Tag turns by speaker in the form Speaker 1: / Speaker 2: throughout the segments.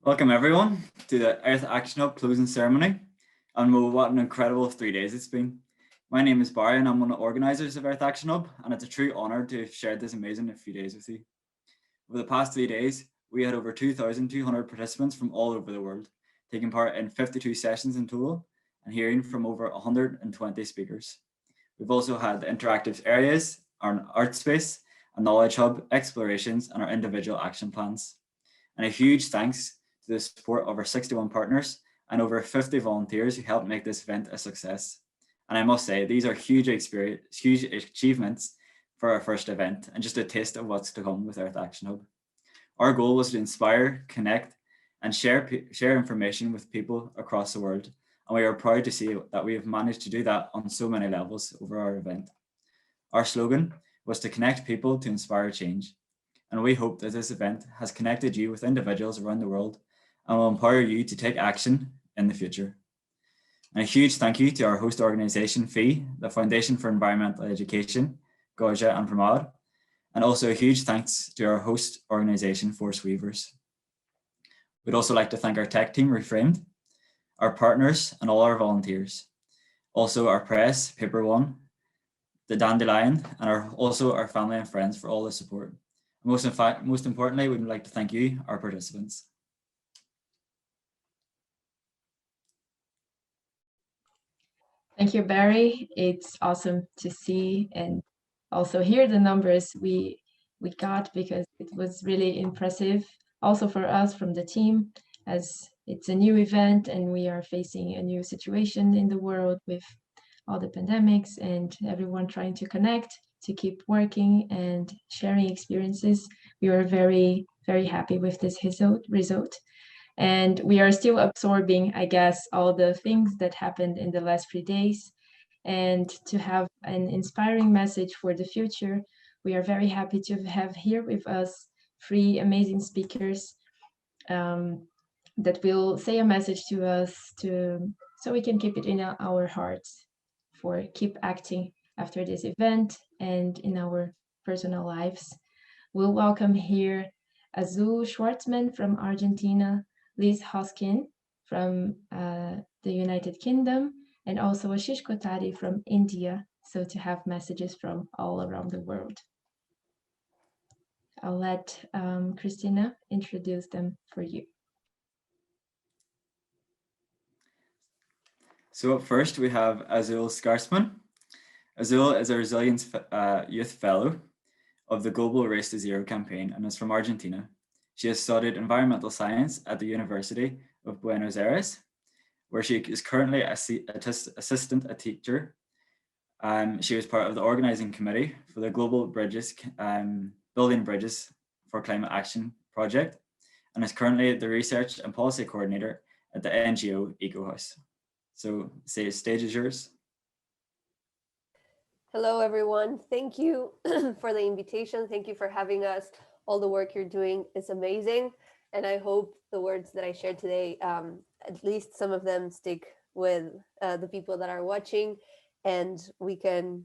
Speaker 1: Welcome everyone to the Earth Action Hub closing ceremony. And what an incredible 3 days it's been. My name is Barry and I'm one of the organisers of Earth Action Hub, and it's a true honour to have shared this amazing few days with you. Over the past 3 days, we had over 2,200 participants from all over the world, taking part in 52 sessions in total and hearing from over 120 speakers. We've also had the interactive areas, our art space, a knowledge hub, explorations, and our individual action plans. And a huge thanks to the support of our 61 partners and over 50 volunteers who helped make this event a success. And I must say, these are huge achievements for our first event and just a taste of what's to come with Earth Action Hub. Our goal was to inspire, connect, and share information with people across the world. And we are proud to see that we have managed to do that on so many levels over our event. Our slogan was to connect people to inspire change. And we hope that this event has connected you with individuals around the world and will empower you to take action in the future. And a huge thank you to our host organisation, FEE, the Foundation for Environmental Education, Goja and Pramod, and also a huge thanks to our host organisation, Force Weavers. We'd also like to thank our tech team, Reframed, our partners and all our volunteers. Also our press, Paper One, the Dandelion, and also our family and friends for all the support. Most importantly, we'd like to thank you, our participants.
Speaker 2: Thank you, Barry. It's awesome to see and also hear the numbers we got, because it was really impressive also for us from the team, as it's a new event and we are facing a new situation in the world with all the pandemics and everyone trying to connect, to keep working and sharing experiences. We are very, very happy with this result. And we are still absorbing, I guess, all the things that happened in the last 3 days. And to have an inspiring message for the future, we are very happy to have here with us 3 amazing speakers that will say a message to us so we can keep it in our hearts for keep acting after this event and in our personal lives. We'll welcome here Azul Schvartzman from Argentina, Liz Hoskin from the United Kingdom, and also Ashish Kothari from India, so to have messages from all around the world. I'll let Christina introduce them for you.
Speaker 1: So up first we have Azul Schvartzman. Azul is a Resilience Youth Fellow of the Global Race to Zero campaign and is from Argentina. She has studied environmental science at the University of Buenos Aires, where she is currently assistant teacher. She was part of the organizing committee for the Global Bridges, Building Bridges for Climate Action project, and is currently the research and policy coordinator at the NGO EcoHouse. So, the stage is yours.
Speaker 3: Hello, everyone. Thank you for the invitation. Thank you for having us. All the work you're doing is amazing. And I hope the words that I shared today, at least some of them stick with the people that are watching, and we can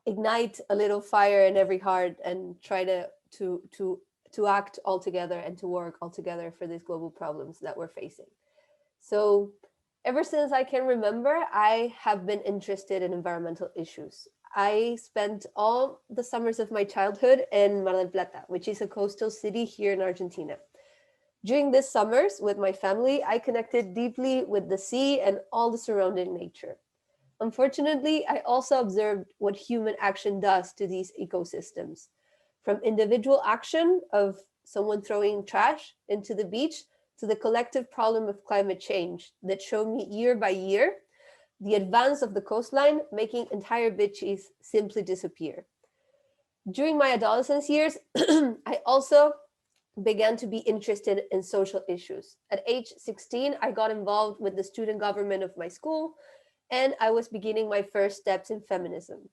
Speaker 3: ignite a little fire in every heart and try to act all together and to work all together for these global problems that we're facing. So ever since I can remember, I have been interested in environmental issues. I spent all the summers of my childhood in Mar del Plata, which is a coastal city here in Argentina. During these summers with my family, I connected deeply with the sea and all the surrounding nature. Unfortunately, I also observed what human action does to these ecosystems. From individual action of someone throwing trash into the beach to the collective problem of climate change that showed me year by year the advance of the coastline, making entire beaches simply disappear. During my adolescence years, I also began to be interested in social issues. At age 16, I got involved with the student government of my school, and I was beginning my first steps in feminism.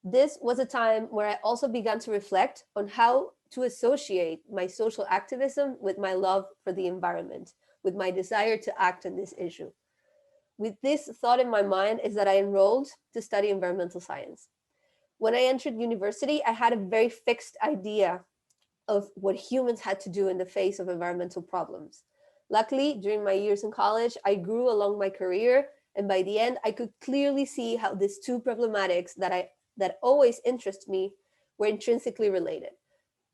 Speaker 3: This was a time where I also began to reflect on how to associate my social activism with my love for the environment, with my desire to act on this issue. With this thought in my mind is that I enrolled to study environmental science. When I entered university, I had a very fixed idea of what humans had to do in the face of environmental problems. Luckily, during my years in college, I grew along my career, and by the end, I could clearly see how these two problematics that always interest me were intrinsically related.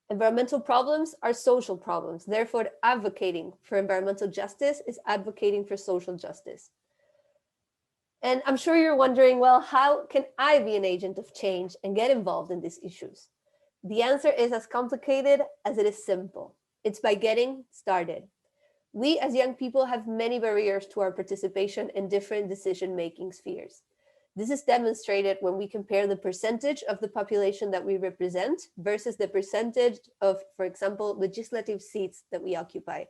Speaker 3: Environmental problems are social problems. Therefore, advocating for environmental justice is advocating for social justice. And I'm sure you're wondering, well, how can I be an agent of change and get involved in these issues? The answer is as complicated as it is simple. It's by getting started. We as young people have many barriers to our participation in different decision-making spheres. This is demonstrated when we compare the percentage of the population that we represent versus the percentage of, for example, legislative seats that we occupy.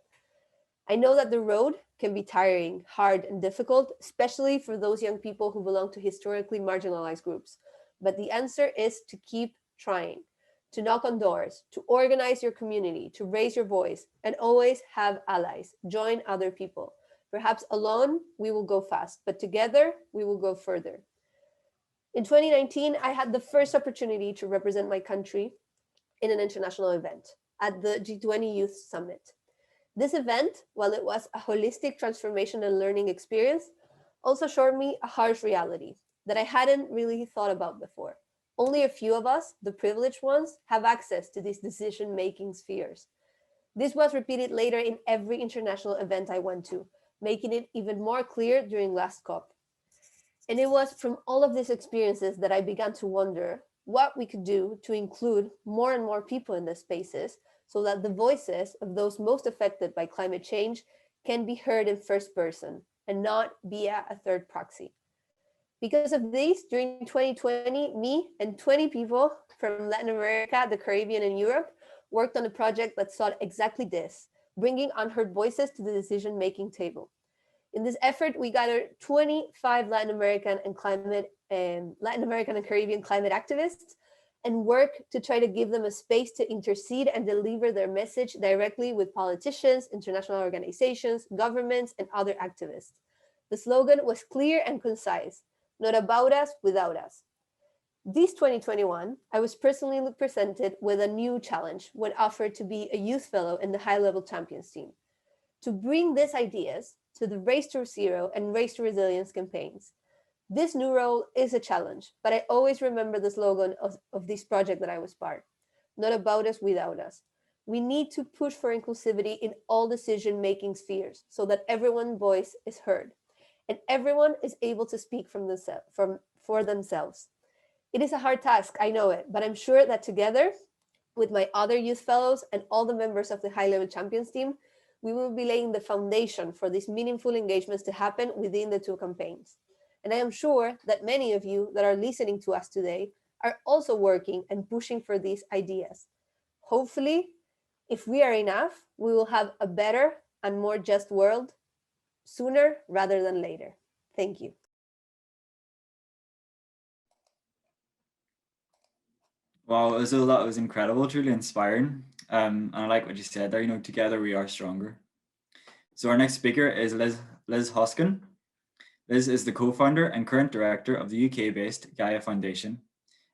Speaker 3: I know that the road can be tiring, hard, and difficult, especially for those young people who belong to historically marginalized groups. But the answer is to keep trying, to knock on doors, to organize your community, to raise your voice, and always have allies. Join other people. Perhaps alone, we will go fast, but together, we will go further. In 2019, I had the first opportunity to represent my country in an international event at the G20 Youth Summit. This event, while it was a holistic transformation and learning experience, also showed me a harsh reality that I hadn't really thought about before. Only a few of us, the privileged ones, have access to these decision-making spheres. This was repeated later in every international event I went to, making it even more clear during last COP. And it was from all of these experiences that I began to wonder what we could do to include more and more people in these spaces so that the voices of those most affected by climate change can be heard in first person and not via a third proxy. Because of this, during 2020, me and 20 people from Latin America, the Caribbean, and Europe worked on a project that sought exactly this, bringing unheard voices to the decision-making table. In this effort, we gathered 25 Latin American and Caribbean climate activists and work to try to give them a space to intercede and deliver their message directly with politicians, international organizations, governments, and other activists. The slogan was clear and concise, not about us, without us. This 2021, I was personally presented with a new challenge when offered to be a youth fellow in the high-level champions team. To bring these ideas to the Race to Zero and Race to Resilience campaigns. This new role is a challenge, but I always remember the slogan of this project that I was part, not about us, without us. We need to push for inclusivity in all decision-making spheres so that everyone's voice is heard and everyone is able to speak for themselves. It is a hard task, I know it, but I'm sure that together with my other youth fellows and all the members of the high-level champions team, we will be laying the foundation for these meaningful engagements to happen within the two campaigns. And I am sure that many of you that are listening to us today are also working and pushing for these ideas. Hopefully, if we are enough, we will have a better and more just world sooner rather than later. Thank you.
Speaker 1: Wow, Azul, that was incredible, truly inspiring. And I like what you said there, together we are stronger. So our next speaker is Liz Hoskin. Liz is the co-founder and current director of the UK-based Gaia Foundation.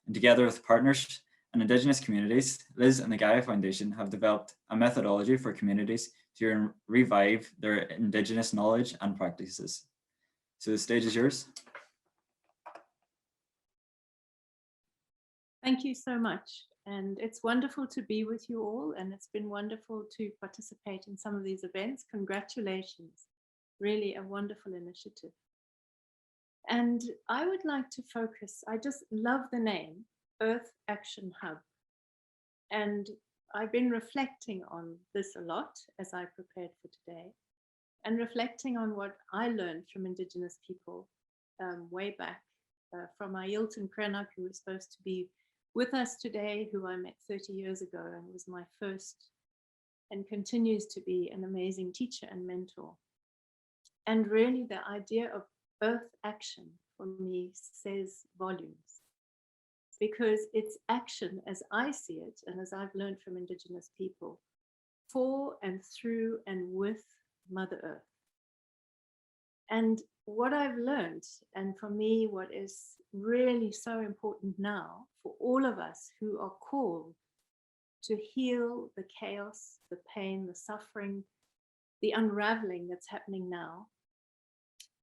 Speaker 1: And together with partners and Indigenous communities, Liz and the Gaia Foundation have developed a methodology for communities to revive their Indigenous knowledge and practices. So the stage is yours.
Speaker 4: Thank you so much. And it's wonderful to be with you all. And it's been wonderful to participate in some of these events. Congratulations. Really a wonderful initiative. And I would like to focus, I just love the name, Earth Action Hub. And I've been reflecting on this a lot as I prepared for today and reflecting on what I learned from Indigenous people way back from our Yilton Krenak, who was supposed to be with us today, who I met 30 years ago and was my first and continues to be an amazing teacher and mentor. And really the idea of earth action for me says volumes, because it's action as I see it and as I've learned from Indigenous people for and through and with Mother Earth. And what I've learned, and for me, what is really so important now for all of us who are called to heal the chaos, the pain, the suffering, the unraveling that's happening now,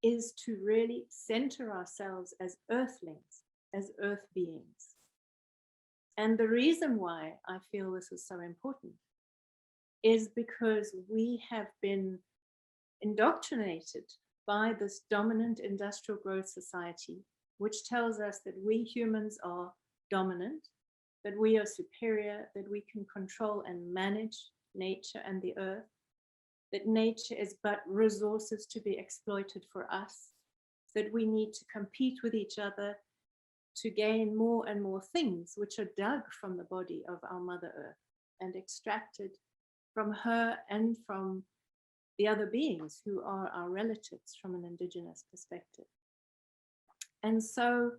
Speaker 4: is to really center ourselves as earthlings, as earth beings. And the reason why I feel this is so important is because we have been indoctrinated by this dominant industrial growth society, which tells us that we humans are dominant, that we are superior, that we can control and manage nature and the earth, that nature is but resources to be exploited for us, that we need to compete with each other to gain more and more things which are dug from the body of our Mother Earth and extracted from her and from the other beings who are our relatives from an indigenous perspective. And so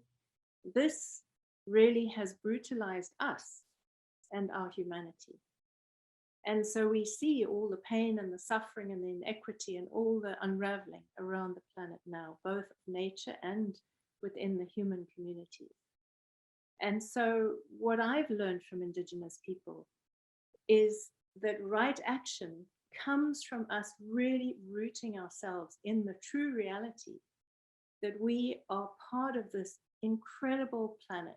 Speaker 4: this really has brutalized us and our humanity. And so we see all the pain and the suffering and the inequity and all the unraveling around the planet now, both of nature and within the human community. And so what I've learned from Indigenous people is that right action comes from us really rooting ourselves in the true reality that we are part of this incredible planet,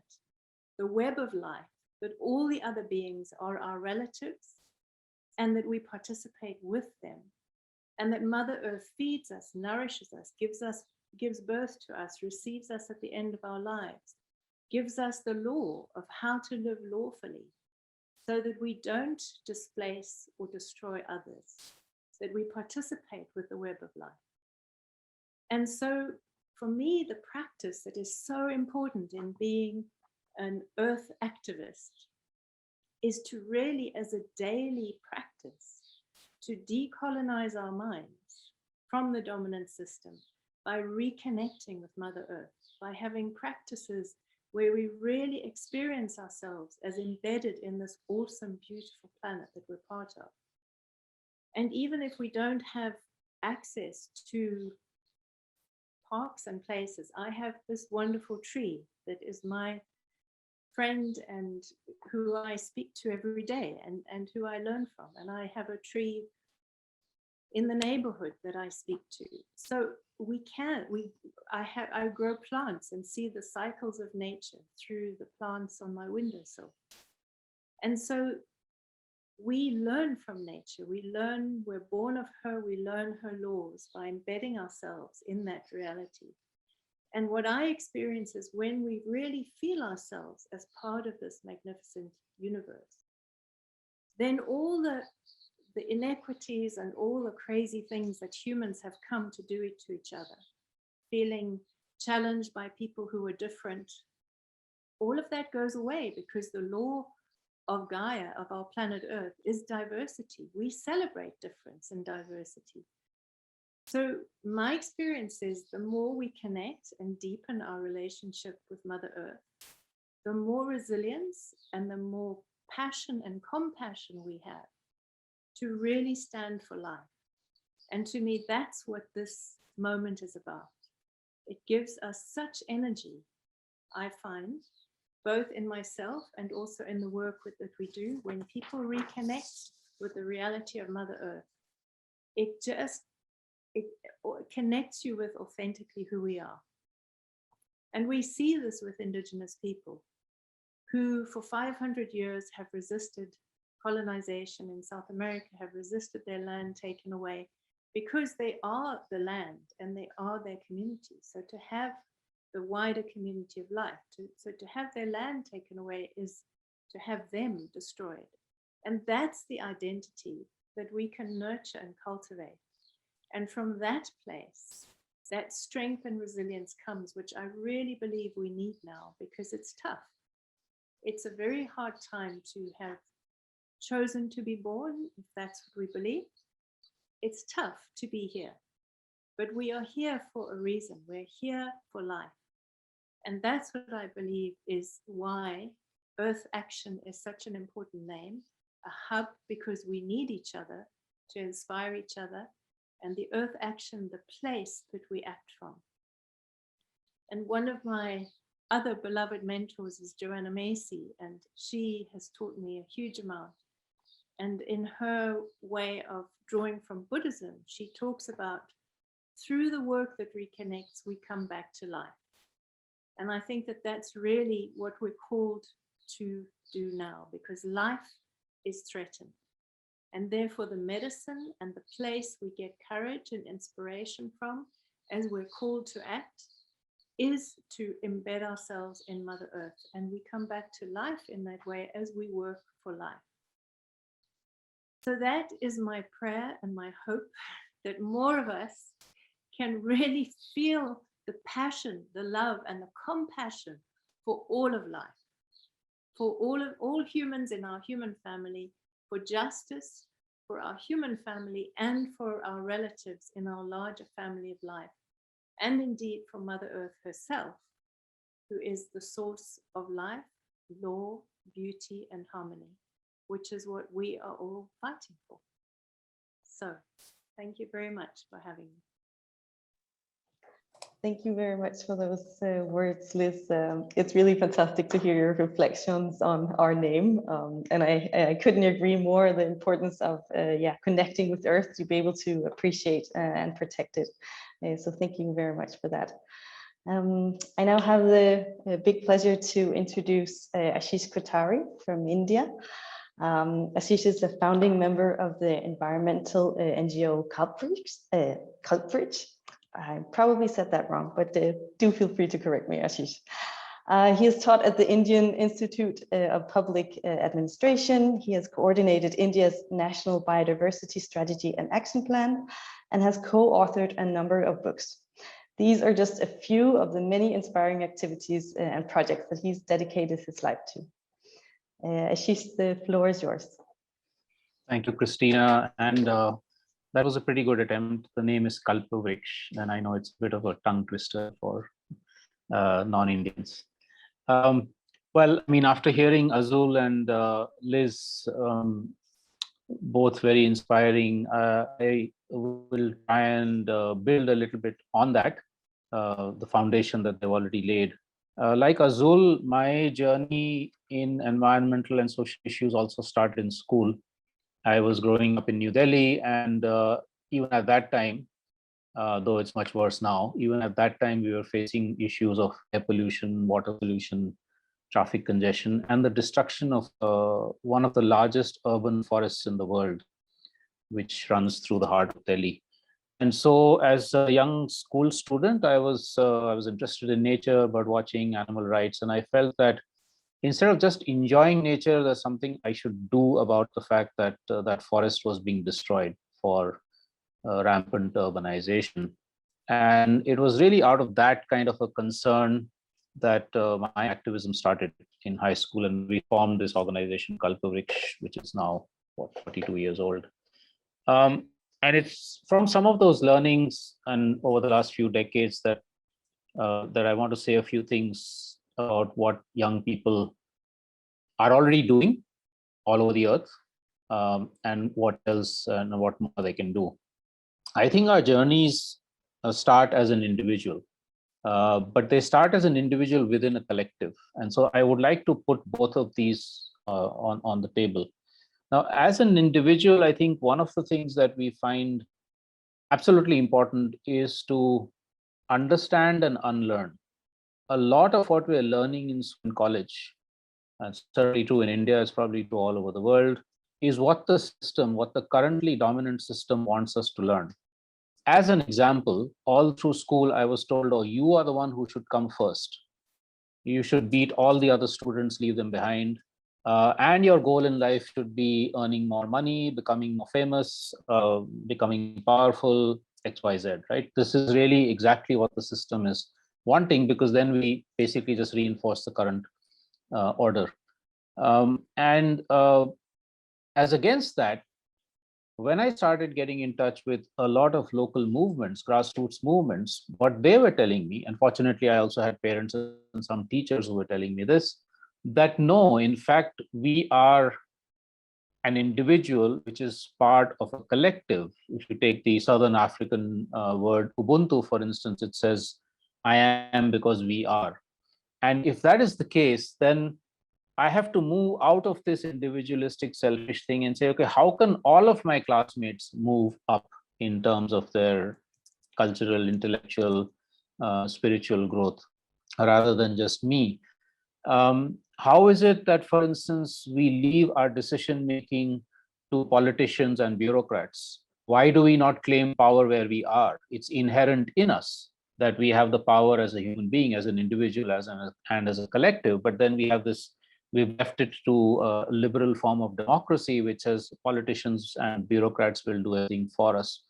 Speaker 4: the web of life, that all the other beings are our relatives, and that we participate with them, and that Mother Earth feeds us, nourishes us, gives birth to us, receives us at the end of our lives, gives us the law of how to live lawfully, so that we don't displace or destroy others, that we participate with the web of life. And so for me, the practice that is so important in being an earth activist is to really, as a daily practice, to decolonize our minds from the dominant system by reconnecting with Mother Earth, by having practices where we really experience ourselves as embedded in this awesome, beautiful planet that we're part of. And even if we don't have access to parks and places, I have this wonderful tree that is my friend and who I speak to every day and who I learn from. And I have a tree in the neighborhood that I speak to. So I grow plants and see the cycles of nature through the plants on my windowsill. And so we learn from nature. We're born of her, we learn her laws by embedding ourselves in that reality. And what I experience is when we really feel ourselves as part of this magnificent universe, then all the inequities and all the crazy things that humans have come to do it to each other, feeling challenged by people who are different, all of that goes away because the law of Gaia, of our planet Earth, is diversity. We celebrate difference and diversity. So my experience is the more we connect and deepen our relationship with Mother Earth, the more resilience and the more passion and compassion we have to really stand for life. And to me, that's what this moment is about. It gives us such energy, I find, both in myself and also in the work that we do. When people reconnect with the reality of Mother Earth, it connects you with authentically who we are. And we see this with Indigenous people who for 500 years have resisted colonization in South America, have resisted their land taken away because they are the land and they are their community. So to have the wider community of life, so to have their land taken away is to have them destroyed. And that's the identity that we can nurture and cultivate. And from that place, that strength and resilience comes, which I really believe we need now because it's tough. It's a very hard time to have chosen to be born, if that's what we believe. It's tough to be here, but we are here for a reason. We're here for life. And that's what I believe is why Earth Action is such an important name, a hub, because we need each other to inspire each other, and the Earth Action, the place that we act from. And one of my other beloved mentors is Joanna Macy, and she has taught me a huge amount. And in her way of drawing from Buddhism, she talks about through the work that reconnects, we come back to life. And I think that that's really what we're called to do now, because life is threatened. And therefore the medicine and the place we get courage and inspiration from, as we're called to act, is to embed ourselves in Mother Earth. And we come back to life in that way as we work for life. So that is my prayer and my hope, that more of us can really feel the passion, the love, and the compassion for all of life, for all humans in our human family, for justice, for our human family, and for our relatives in our larger family of life, and indeed for Mother Earth herself, who is the source of life, law, beauty, and harmony, which is what we are all fighting for. So, thank you very much for having me.
Speaker 5: Thank you very much for those words, Liz. It's really fantastic to hear your reflections on our name. And I couldn't agree more the importance of connecting with Earth to be able to appreciate and protect it. So thank you very much for that. I now have the big pleasure to introduce Ashish Kothari from India. Ashish is a founding member of the environmental NGO Cultbridge. I probably said that wrong, but do feel free to correct me, Ashish. He has taught at the Indian Institute of Public Administration. He has coordinated India's National Biodiversity Strategy and Action Plan and has co-authored a number of books. These are just a few of the many inspiring activities and projects that he's dedicated his life to. Ashish, the floor is yours.
Speaker 6: Thank you, Christina. And that was a pretty good attempt. The name is Kalpavriksha, and I know it's a bit of a tongue twister for non-Indians. Well, I mean, after hearing Azul and Liz, both very inspiring, I will try and build a little bit on that, the foundation that they've already laid. Like Azul, my journey in environmental and social issues also started in school. I was growing up in New Delhi, and even at that time, though it's much worse now, even at that time, we were facing issues of air pollution, water pollution, traffic congestion, and the destruction of one of the largest urban forests in the world, which runs through the heart of Delhi. And so as a young school student, I was interested in nature, bird watching, animal rights, and I felt that instead of just enjoying nature, there's something I should do about the fact that that forest was being destroyed for rampant urbanization. And it was really out of that kind of a concern that my activism started in high school, and we formed this organization, Kalpavriksha, which is now 42 years old. And it's from some of those learnings and over the last few decades that I want to say a few things about what young people are already doing all over the earth, and what else and what more they can do. I think our journeys start as an individual, but they start as an individual within a collective. And so I would like to put both of these on the table. Now, as an individual, I think one of the things that we find absolutely important is to understand and unlearn. A lot of what we're learning in college, and certainly true in India, is probably true all over the world, is what the currently dominant system wants us to learn. As an example, all through school, I was told, oh, you are the one who should come first. You should beat all the other students, leave them behind. And your goal in life should be earning more money, becoming more famous, becoming powerful, XYZ, right? This is really exactly what the system is wanting, because then we basically just reinforce the current order. As against that, when I started getting in touch with a lot of local movements, grassroots movements, what they were telling me, and fortunately I also had parents and some teachers who were telling me this, that no, in fact, we are an individual which is part of a collective. If you take the Southern African word Ubuntu, for instance, it says, I am because we are. And if that is the case, then I have to move out of this individualistic, selfish thing and say, okay, how can all of my classmates move up in terms of their cultural, intellectual, spiritual growth, rather than just me? How is it that, for instance, we leave our decision making to politicians and bureaucrats? Why do we not claim power where we are? It's inherent in us that we have the power as a human being, as an individual, and as a collective. But then we have this, we've left it to a liberal form of democracy, which says politicians and bureaucrats will do everything for us.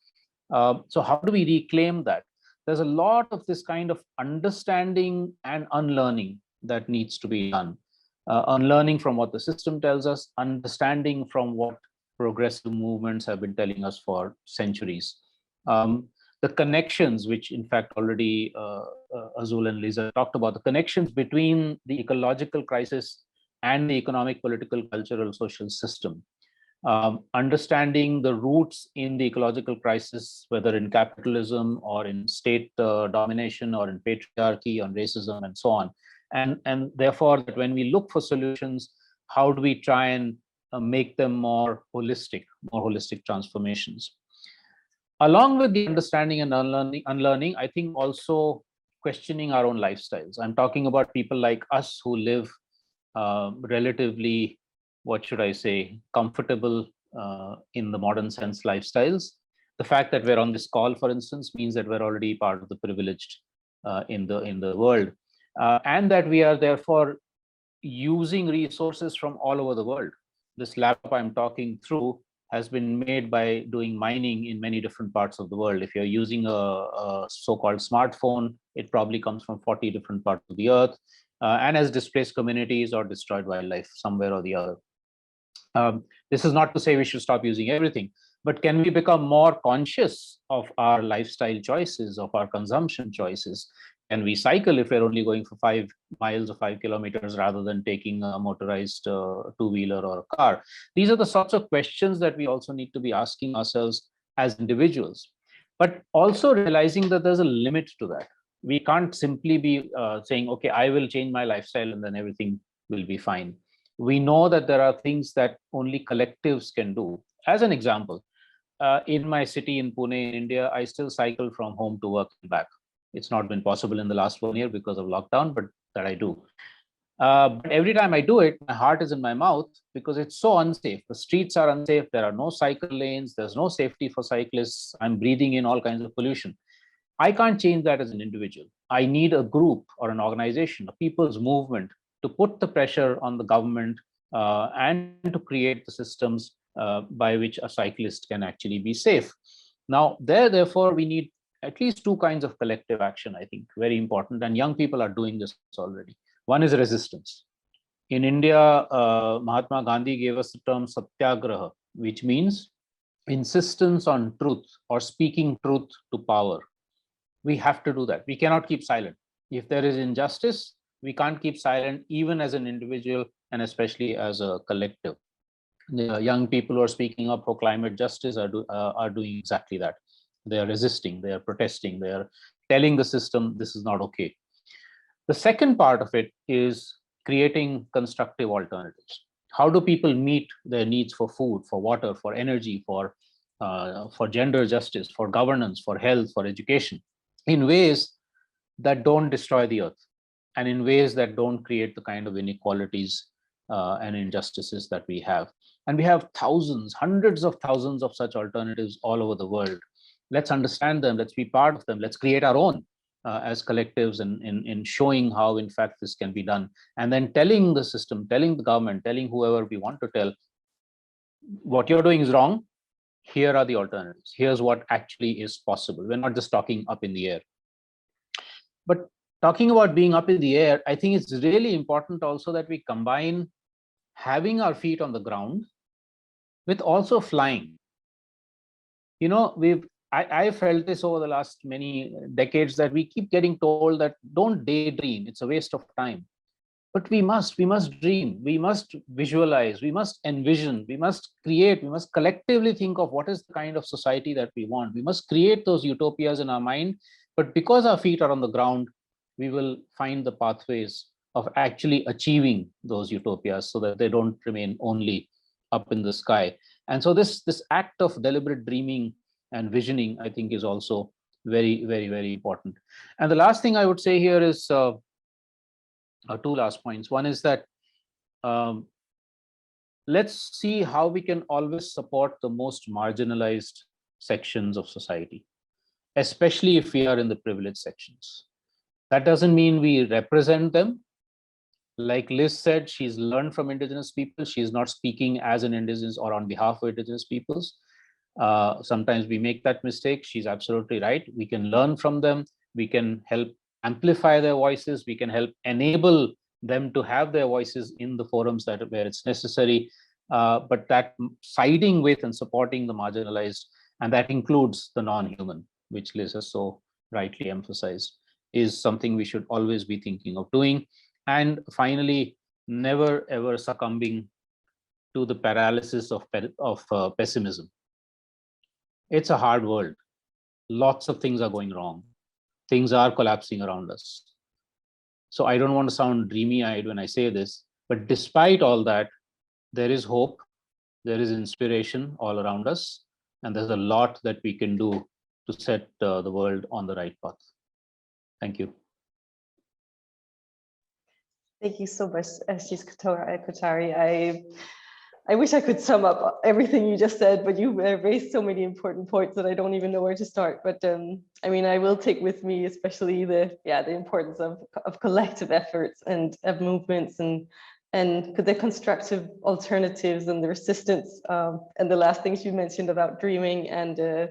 Speaker 6: So how do we reclaim that? There's a lot of this kind of understanding and unlearning that needs to be done. Unlearning from what the system tells us, understanding from what progressive movements have been telling us for centuries. The connections, which in fact already Azul and Lisa talked about, the connections between the ecological crisis and the economic, political, cultural, social system. Understanding the roots in the ecological crisis, whether in capitalism or in state domination or in patriarchy, on racism and so on. And therefore, that when we look for solutions, how do we try and make them more holistic transformations? Along with the understanding and unlearning, I think also questioning our own lifestyles. I'm talking about people like us who live relatively, what should I say, comfortable in the modern sense lifestyles. The fact that we're on this call, for instance, means that we're already part of the privileged in the world, and that we are therefore using resources from all over the world. This laptop I'm talking through has been made by doing mining in many different parts of the world. If you're using a so-called smartphone, it probably comes from 40 different parts of the earth, and has displaced communities or destroyed wildlife somewhere or the other. This is not to say we should stop using everything, but can we become more conscious of our lifestyle choices, of our consumption choices? Can we cycle if we're only going for 5 miles or 5 kilometers rather than taking a motorized two-wheeler or a car? These are the sorts of questions that we also need to be asking ourselves as individuals, but also realizing that there's a limit to that. We can't simply be saying, okay, I will change my lifestyle and then everything will be fine. We know that there are things that only collectives can do. As an example, in my city in Pune, in India, I still cycle from home to work and back. It's not been possible in the last 1 year because of lockdown, but that I do. But every time I do it, my heart is in my mouth because it's so unsafe. The streets are unsafe. There are no cycle lanes. There's no safety for cyclists. I'm breathing in all kinds of pollution. I can't change that as an individual. I need a group or an organization, a people's movement, to put the pressure on the government and to create the systems by which a cyclist can actually be safe. Now, therefore, we need at least 2 kinds of collective action, I think, very important. And young people are doing this already. One is resistance. In India, Mahatma Gandhi gave us the term satyagraha, which means insistence on truth or speaking truth to power. We have to do that. We cannot keep silent. If there is injustice, we can't keep silent, even as an individual and especially as a collective. The young people who are speaking up for climate justice are doing exactly that. They are resisting, they are protesting, they are telling the system this is not okay. The second part of it is creating constructive alternatives. How do people meet their needs for food, for water, for energy, for gender justice, for governance, for health, for education, in ways that don't destroy the earth and in ways that don't create the kind of inequalities and injustices that we have. And we have thousands, hundreds of thousands of such alternatives all over the world. Let's understand them, let's be part of them, let's create our own as collectives in showing how in fact this can be done. And then telling the system, telling the government, telling whoever we want to tell, what you're doing is wrong, here are the alternatives, here's what actually is possible. We're not just talking up in the air. But talking about being up in the air, I think it's really important also that we combine having our feet on the ground with also flying. You know, I felt this over the last many decades that we keep getting told that don't daydream, it's a waste of time. But we must dream, we must visualize, we must envision, we must create, we must collectively think of what is the kind of society that we want. We must create those utopias in our mind, but because our feet are on the ground, we will find the pathways of actually achieving those utopias so that they don't remain only up in the sky. And so this act of deliberate dreaming and visioning, I think, is also very, very, very important. And the last thing I would say here is two last points. One is that let's see how we can always support the most marginalized sections of society, especially if we are in the privileged sections. That doesn't mean we represent them. Like Liz said, she's learned from indigenous people. She's not speaking as an indigenous or on behalf of indigenous peoples. Sometimes we make that mistake. She's absolutely right. We can learn from them. We can help amplify their voices. We can help enable them to have their voices in the forums where it's necessary. But that siding with and supporting the marginalized, and that includes the non-human, which Liz has so rightly emphasized, is something we should always be thinking of doing. And finally, never ever succumbing to the paralysis of pessimism. It's a hard world. Lots of things are going wrong. Things are collapsing around us. So I don't want to sound dreamy-eyed when I say this, but despite all that, there is hope, there is inspiration all around us, and there's a lot that we can do to set the world on the right path. Thank you.
Speaker 5: Thank you so much, Ashish Kothari. I wish I could sum up everything you just said, but you raised so many important points that I don't even know where to start. But I mean, I will take with me, especially the importance of collective efforts and of movements and the constructive alternatives and the resistance. And the last things you mentioned about dreaming and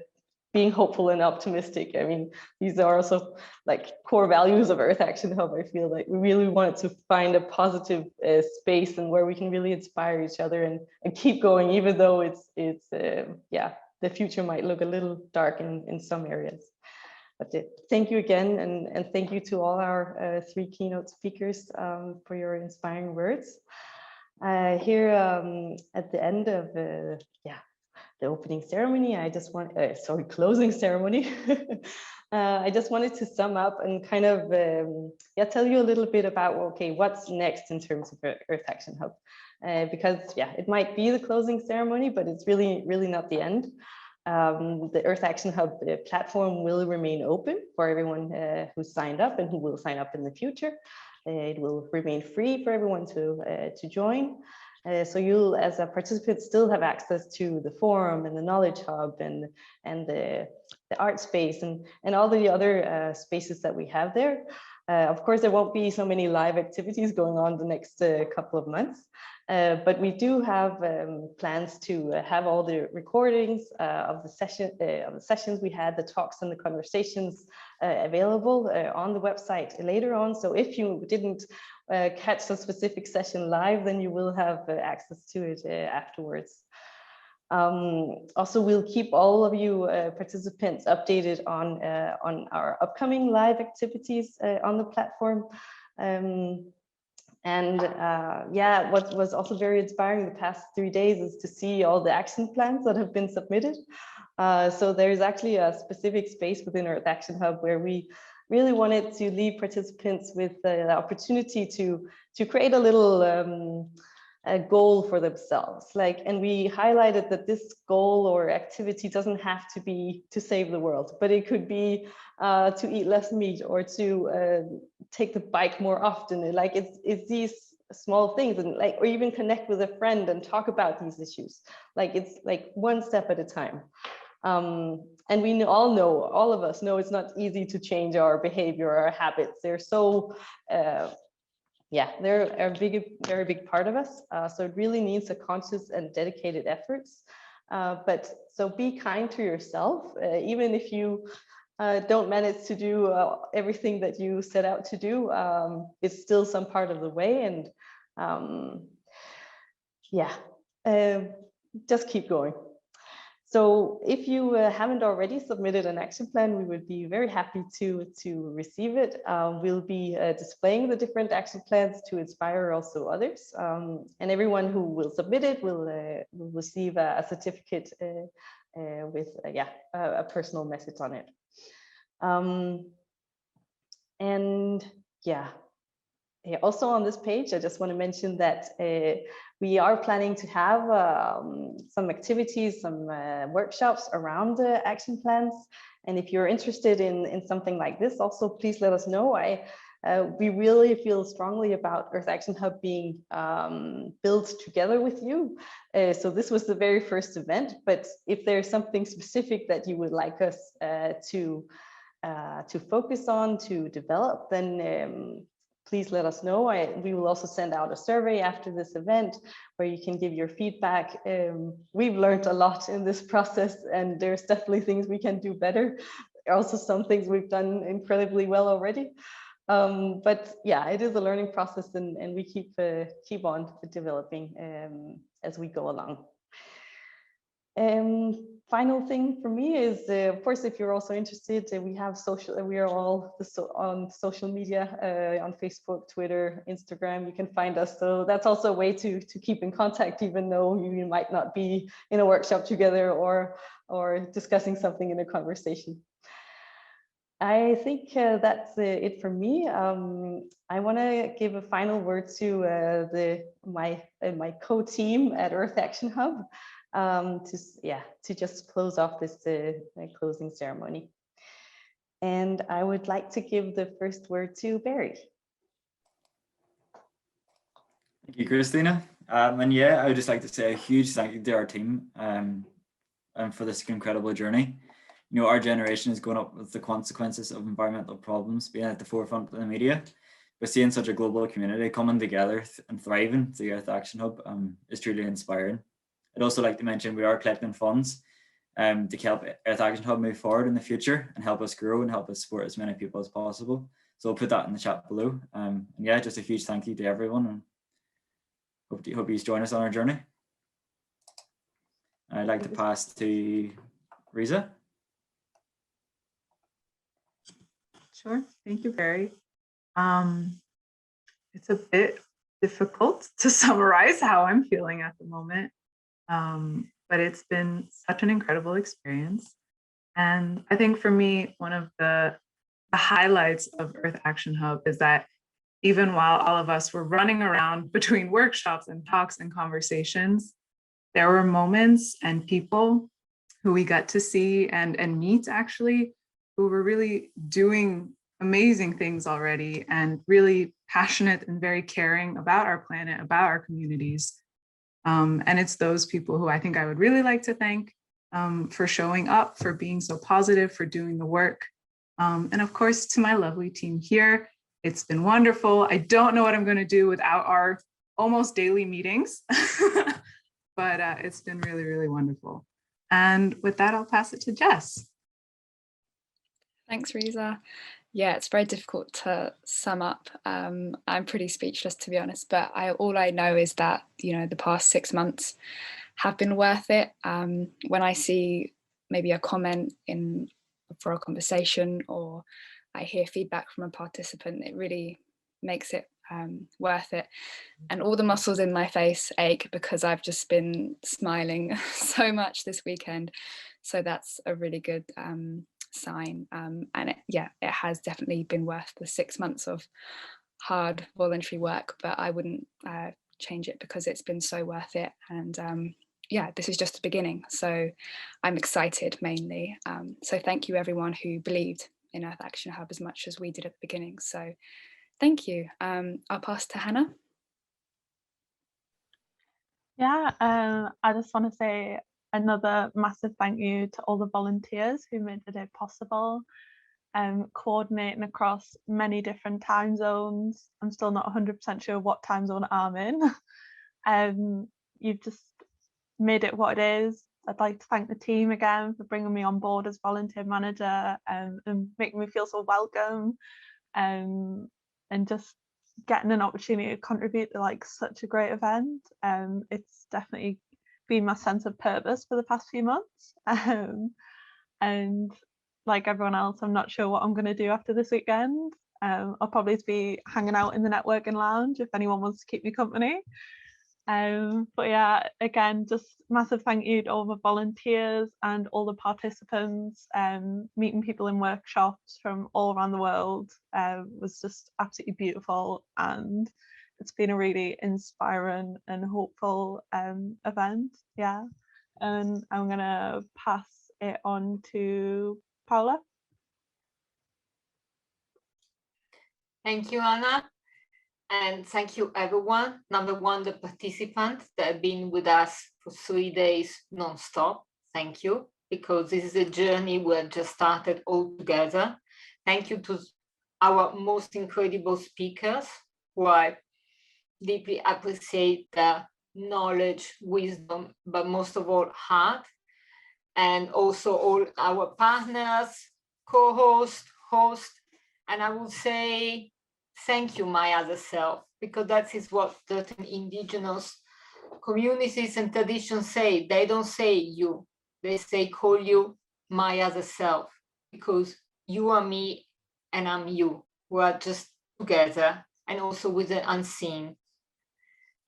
Speaker 5: being hopeful and optimistic. I mean, these are also like core values of Earth Action Hub. I feel like we really wanted to find a positive space and where we can really inspire each other and keep going, even though the future might look a little dark in some areas. But thank you again, and thank you to all our 3 keynote speakers for your inspiring words. Here at the end of the opening ceremony, I just want, closing ceremony. I just wanted to sum up and kind of tell you a little bit about, okay, what's next in terms of Earth Action Hub. Because it might be the closing ceremony, but it's really not the end. The Earth Action Hub platform will remain open for everyone who signed up and who will sign up in the future. It will remain free for everyone to join. So you'll, as a participant, still have access to the forum and the knowledge hub and the art space and all the other spaces that we have there. Of course, there won't be so many live activities going on the next couple of months, but we do have plans to have all the recordings of the sessions we had, the talks and the conversations available on the website later on. So if you didn't catch a specific session live, then you will have access to it afterwards. Also, we'll keep all of you participants updated on our upcoming live activities on the platform. What was also very inspiring the past 3 days is to see all the action plans that have been submitted. So there's actually a specific space within Earth Action Hub where we really wanted to leave participants with the opportunity to create a little a goal for themselves. And we highlighted that this goal or activity doesn't have to be to save the world, but it could be to eat less meat or to take the bike more often. It's these small things, and or even connect with a friend and talk about these issues. It's like one step at a time. And we all know, all of us know, it's not easy to change our behavior, our habits. They're so, they're a very big part of us. So it really needs a conscious and dedicated efforts. But so be kind to yourself, even if you don't manage to do everything that you set out to do. It's still some part of the way, and just keep going. So if you haven't already submitted an action plan, we would be very happy to receive it. We'll be displaying the different action plans to inspire also others. And everyone who will submit it will receive a certificate with a personal message on it. Also on this page, I just want to mention that we are planning to have some activities, some workshops around action plans. And if you're interested in something like this, also please let us know. We really feel strongly about Earth Action Hub being built together with you. So this was the very first event, but if there's something specific that you would like us to focus on, to develop, then please let us know. We will also send out a survey after this event where you can give your feedback. We've learned a lot in this process, and there's definitely things we can do better. Also some things we've done incredibly well already. But yeah, it is a learning process, and we keep on developing as we go along. Final thing for me is, of course, if you're also interested, we are all on social media, on Facebook, Twitter, Instagram. You can find us. So that's also a way to keep in contact, even though you might not be in a workshop together or discussing something in a conversation. I think that's it for me. I want to give a final word to my co-team at Earth Action Hub. To just close off this closing ceremony. And I would like to give the first word to Barry.
Speaker 1: Thank you, Christina. And yeah, I would just like to say a huge thank you to our team and for this incredible journey. You know, our generation is growing up with the consequences of environmental problems being at the forefront of the media. But seeing such a global community coming together and thriving through the Earth Action Hub is truly inspiring. I'd also like to mention we are collecting funds to help Earth Action Hub move forward in the future and help us grow and help us support as many people as possible. So I'll put that in the chat below. And yeah, just a huge thank you to everyone, and hope you join us on our journey. I'd like to pass to Riza.
Speaker 7: Sure, thank you, Barry. It's a bit difficult to summarize how I'm feeling at the moment. But it's been such an incredible experience. And I think for me, one of the highlights of Earth Action Hub is that even while all of us were running around between workshops and talks and conversations, there were moments and people who we got to see and meet actually, who were really doing amazing things already and really passionate and very caring about our planet, about our communities. And it's those people who I think I would really like to thank for showing up, for being so positive, for doing the work. And of course, to my lovely team here, it's been wonderful. I don't know what I'm going to do without our almost daily meetings, but it's been really, really wonderful. And with that, I'll pass it to Jess.
Speaker 8: Thanks, Riza. Yeah, it's very difficult to sum up. I'm pretty speechless, to be honest, but all I know is that, you know, the past 6 months have been worth it. When I see maybe a comment for a conversation, or I hear feedback from a participant, it really makes it worth it. And all the muscles in my face ache because I've just been smiling so much this weekend. So that's a really good sign. And it has definitely been worth the 6 months of hard voluntary work, but I wouldn't change it because it's been so worth it. And yeah, this is just the beginning. So I'm excited mainly. So thank you everyone who believed in Earth Action Hub as much as we did at the beginning. So thank you. I'll pass to Hannah.
Speaker 9: Yeah, I just want to say another massive thank you to all the volunteers who made the day possible, coordinating across many different time zones. I'm still not 100% sure what time zone I'm in. You've just made it what it is. I'd like to thank the team again for bringing me on board as volunteer manager and making me feel so welcome, and just getting an opportunity to contribute to like such a great event. It's definitely been my sense of purpose for the past few months. And like everyone else, I'm not sure what I'm going to do after this weekend. I'll probably be hanging out in the networking lounge if anyone wants to keep me company. But yeah, again, just massive thank you to all the volunteers and all the participants. Meeting people in workshops from all around the world was just absolutely beautiful, and it's been a really inspiring and hopeful event. Yeah, and I'm gonna pass it on to Paula.
Speaker 10: Thank you, Anna. And thank you, everyone. Number one, the participants that have been with us for 3 days non-stop. Thank you, because this is a journey we have just started all together. Thank you to our most incredible speakers, who I deeply appreciate their knowledge, wisdom, but most of all, heart. And also all our partners, co-host, host, and I would say, thank you, my other self, because that is what certain indigenous communities and traditions say. They don't say you, they say call you my other self, because you are me and I'm you. We are just together, and also with the unseen.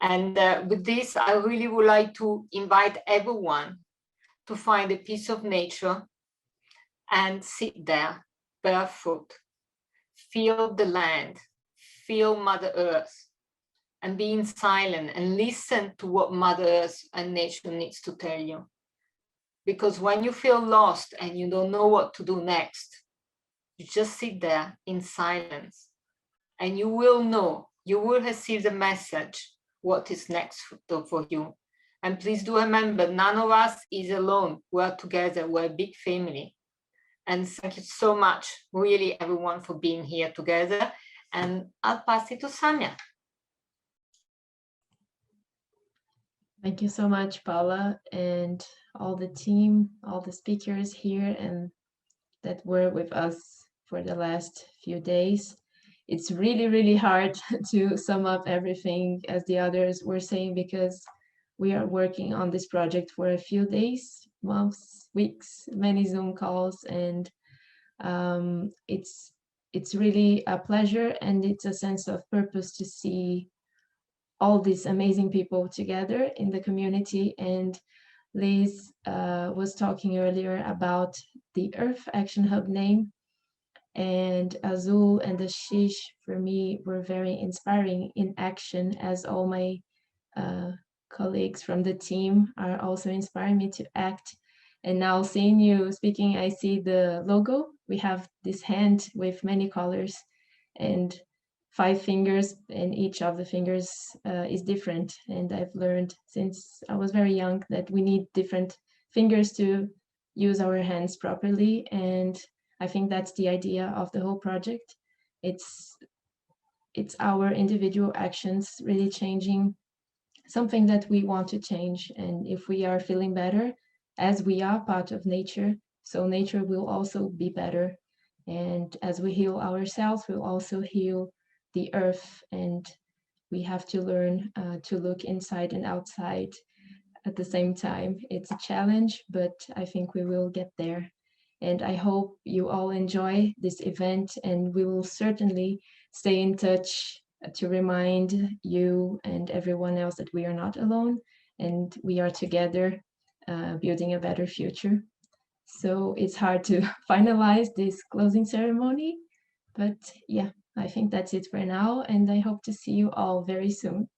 Speaker 10: And with this, I really would like to invite everyone to find a piece of nature and sit there barefoot. Feel the land, feel Mother Earth, and be in silence and listen to what Mother Earth and nature needs to tell you. Because when you feel lost and you don't know what to do next, you just sit there in silence and you will know, you will receive the message, what is next for you. And please do remember, none of us is alone. We are together, we're a big family. And thank you so much, really, everyone, for being here together. And I'll pass it to Samia.
Speaker 2: Thank you so much, Paula, and all the team, all the speakers here and that were with us for the last few days. It's really, really hard to sum up everything, as the others were saying, because we are working on this project for a few days, months, weeks, many Zoom calls, and it's really a pleasure, and it's a sense of purpose to see all these amazing people together in the community. And Liz was talking earlier about the Earth Action Hub name, and Azul and Ashish for me were very inspiring in action, as all my colleagues from the team are also inspiring me to act. And now seeing you speaking, I see the logo. We have this hand with many colors and 5 fingers, and each of the fingers is different. And I've learned since I was very young that we need different fingers to use our hands properly. And I think that's the idea of the whole project. It's our individual actions really changing something that we want to change. And if we are feeling better, as we are part of nature, so nature will also be better. And as we heal ourselves, we'll also heal the earth. And we have to learn to look inside and outside at the same time. It's a challenge, but I think we will get there. And I hope you all enjoy this event, and we will certainly stay in touch to remind you and everyone else that we are not alone, and we are together building a better future. So it's hard to finalize this closing ceremony, but yeah, I think that's it for now, and I hope to see you all very soon.